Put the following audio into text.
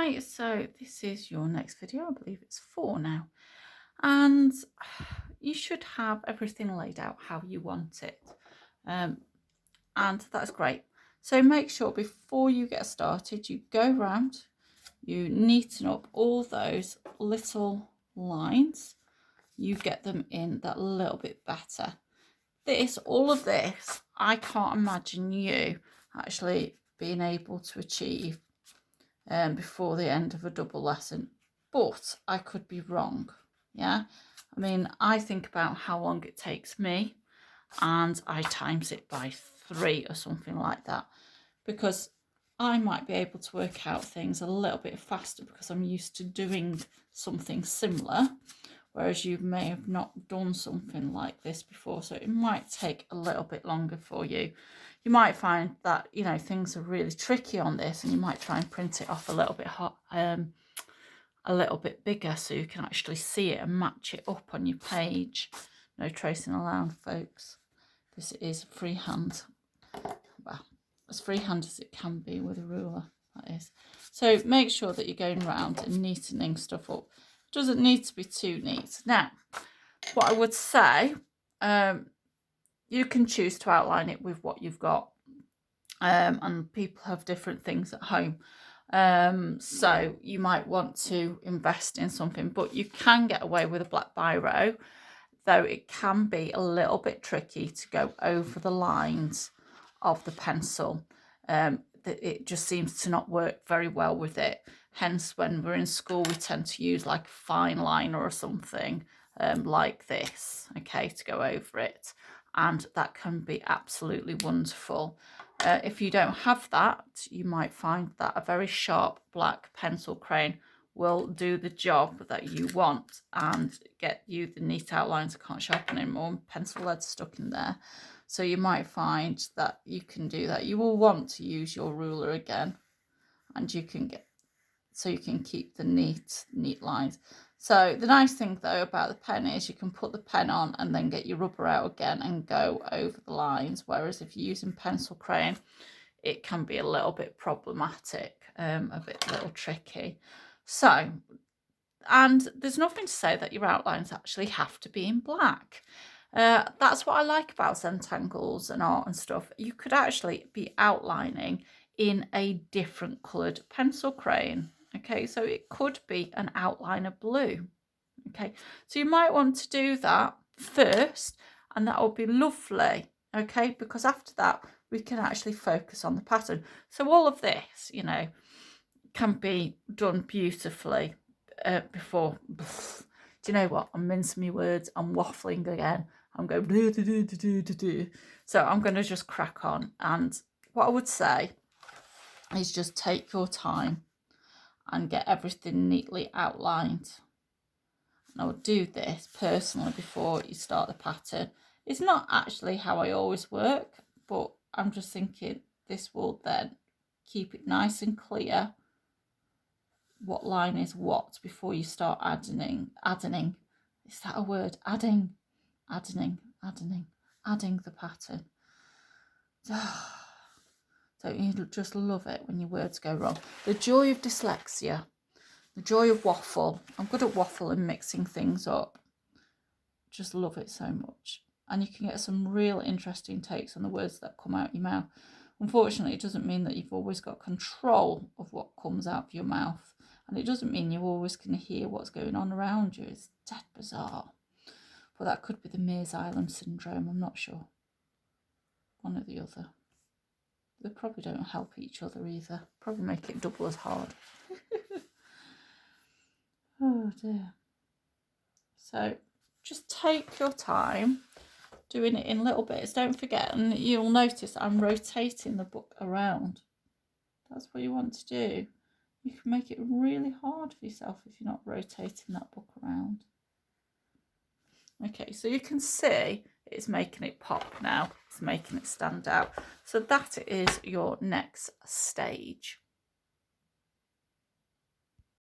Okay, so this is your next video. I believe it's 4 now. And you should have everything laid out how you want it. And that's great. So make sure before you get started, you go round, you neaten up all those little lines. You get them in that little bit better. All of this, I can't imagine you actually being able to achieve before the end of a double lesson, but I could be wrong. Yeah, I mean, I think about how long it takes me and I times it by 3 or something like that, because I might be able to work out things a little bit faster because I'm used to doing something similar, whereas you may have not done something like this before, so it might take a little bit longer for you. You might find that, you know, things are really tricky on this, and you might try and print it off a little bit bigger so you can actually see it and match it up on your page. No tracing allowed, folks. This is freehand. Well, as freehand as it can be with a ruler, that is. So make sure that you're going around and neatening stuff up. It doesn't need to be too neat. Now, what I would say, you can choose to outline it with what you've got, and people have different things at home, so you might want to invest in something, but you can get away with a black biro, though it can be a little bit tricky to go over the lines of the pencil. It just seems to not work very well with it. Hence, when we're in school, we tend to use like a fine liner or something like this, okay, to go over it. And that can be absolutely wonderful. If you don't have that, you might find that a very sharp black pencil crayon will do the job that you want and get you the neat outlines. I can't sharpen anymore, pencil lead stuck in there. So you might find that you can do that. You will want to use your ruler again, and you can keep the neat lines. So the nice thing though about the pen is you can put the pen on and then get your rubber out again and go over the lines, whereas if you're using pencil crayon, it can be a little bit problematic, a little tricky. So, and there's nothing to say that your outlines actually have to be in black. That's what I like about Zentangle and art and stuff. You could actually be outlining in a different coloured pencil crayon. Okay, so it could be an outliner blue. Okay, so you might want to do that first, and that will be lovely. Okay, because after that we can actually focus on the pattern. So all of this, you know, can be done beautifully before. Do you know what? I'm mincing my words. I'm waffling again. I'm going do, do, do, do, do, do. So I'm going to just crack on. And what I would say is just take your time and get everything neatly outlined. And I would do this personally before you start the pattern. It's not actually how I always work, but I'm just thinking this will then keep it nice and clear what line is what before you start adding. Is that a word? Adding the pattern. Don't you just love it when your words go wrong? The joy of dyslexia, the joy of waffle. I'm good at waffle and mixing things up. Just love it so much. And you can get some real interesting takes on the words that come out your mouth. Unfortunately, it doesn't mean that you've always got control of what comes out of your mouth. And it doesn't mean you always can hear what's going on around you. It's dead bizarre. But that could be the Mears Island syndrome, I'm not sure. One or the other. They probably don't help each other either. Probably make it double as hard. Oh dear. So just take your time doing it in little bits. Don't forget, and you'll notice I'm rotating the book around. That's what you want to do. You can make it really hard for yourself if you're not rotating that book around. Okay, so you can see it's making it pop now. It's making it stand out. So that is your next stage.